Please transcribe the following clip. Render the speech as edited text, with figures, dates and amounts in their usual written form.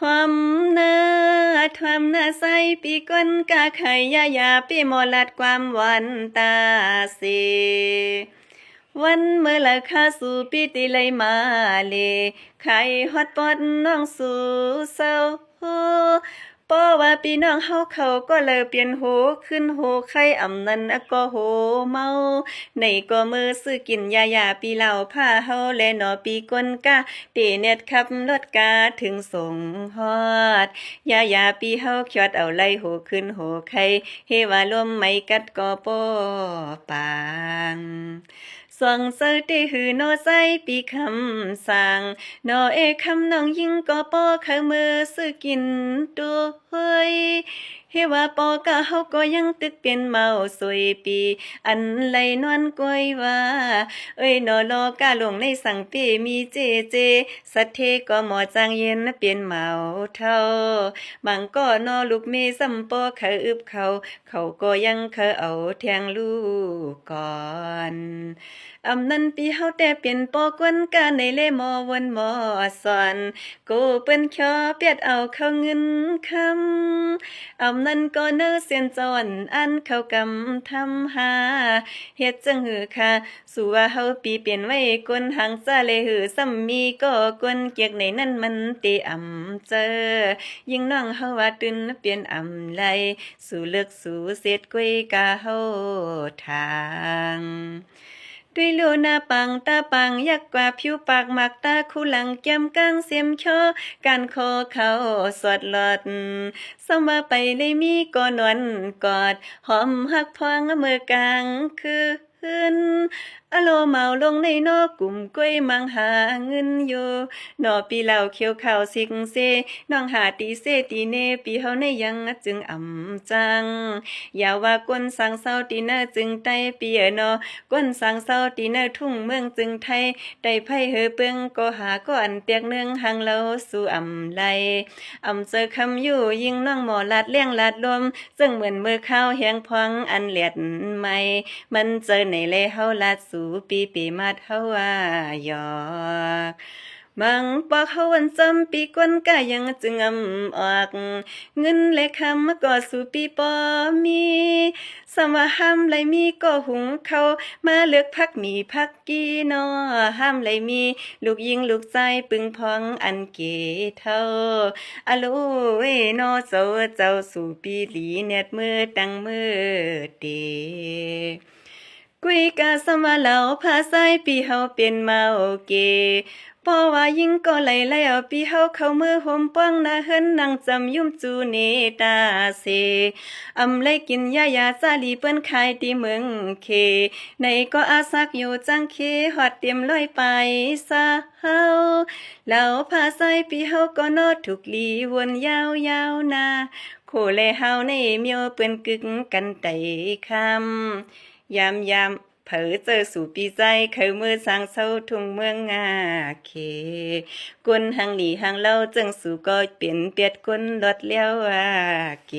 ทวมเนื้อทวมเนื้อใสปีก้นกาไข่ยาปีหมอลัดความหวานตาสีวันเมื่อละข้าสู่ปีติเลยมาเลไข่ฮอดปอดน้องสู่เศร้าเพราะว่าพี่น้องเฮาเขาก็เลยเปลี่ยนโหขึ้นโหไข่อำนั้นก็โหเมาในก็มือซื้อกินยาปีเหล่าผ้าเฮาแลหนอปีก้นกาปีเน็ตขับรถกาถึงส่งฮอดยาปีเฮาเขียดเอาไล่โหขึ้นโหไข่เฮว่าลมไม่กัดก็ปอปางสวงเสยติหือโนไซปีคำสั่งโนเอคำน้องยิงก็ปอข้ามือซื้อกินตัวเฮ้ยเฮว่าปอกะเฮาก็ยังตึกเป็นเมาสวยปีอันไหลนวลกวยว่าเอ้ยนอลอกะลงในสังเปมีเจสัทเทก็หมอจางเย็นเปลี่ยนเมาเท่าบางก็นอลูกเมสัมปอเขาอึบเขาก็ยังเขาเอาแทงลูกก่อนอำนั้นปีเฮาแต่เปลี่ยนปอกวนกาในเลมอวนมอสอนกูเปิ้นขอเปียดเอาเข้าเงินคำอำนั้นก็เนื้อเสียนจอนอันเขากำทำหาเฮ็ดจังหือค่ะสู่ว่าเฮาปีเปลี่ยนไว้กวนหางซาเลยหือซ้ำมีก็กวนเกียกในนั้นมันเตอำเจอยิ่งน้องเฮาว่าตื่นเปลี่ยนอำไลสู่เลิกสู่เสร็จกวยกาเฮาทางด้วยโลหน้าปังตาปังยักกว่าผิวปากหมักตาคู่หลังแก้มก้างเสียมชอการคอเขาสวดหลอดสมาไปเลยมีก่อนวนกอดหอมหักพวงเมื่อกลางคืนอโลเมาลงในนอกลุ่มก้วยมังหาเงินอยู่นอปีเหล่าเขียวข่าวสิกเซน้องหาตีเซตีเนปีเฮาในยังจึงอ่ำจังอย่าว่ากวนสังเศร้าตีเนจึงไตเปียนอกวนสังเศร้าตีเนทุ่งเมืองจึงไทยได้ไพ่เฮอเปิงก็หาก็อันเปียกเนืองหังเราสู่อ่ำไลอ่ำเจอคำอยู่ยิ่งน้องหมอลัดเลี้ยงลัดลมซึ่งเหมือนมือข้าวแหงพองอันเลียดไม่มันเจอในเลเฮาลัดสู่ปีมาเฮาว่ายอกบังปอกเฮาวันจำปีกวนกายังจึงอำออกเงินและคำก็สู่ปีปอมีสมาห้ามไหลมีก็หุงเขามาเลือกพักมีพักกีนอห้ามไหลมีลูกยิงลูกใจปึงพองอันเกเท่าอะโลเวนอเจ้าสู่ปีหลีเน็ดมือตังมือเดกุยกาสมาเหล่าพาไซปีเฮาเป็นเมาเกเพราะว่ายิ่งก็ไหลเอาปีเฮาเข้ามือห่มป้องนาเฮินนั่งจำยุ่มจูเนตาเซอำเลยกินยาซาลีเปิ้นขายตีเมืองเคในก็อาซักอยู่จังเคฮอดเตรียมลอยไปซาเฮาเหล่าพาไซปีเฮาก็นอถูกลีวนยาวนาโคเลเฮาในเมียวเปิ้นกึกกันไตคำยามเผอเจอสู่ปีใจเขามือสร้างเศร้าทุ่งเมืองงาเคกวนหังหลีหังเล่าจังสู่ก็เปลี่ยนเปียดกวนลดเลี้ยวเก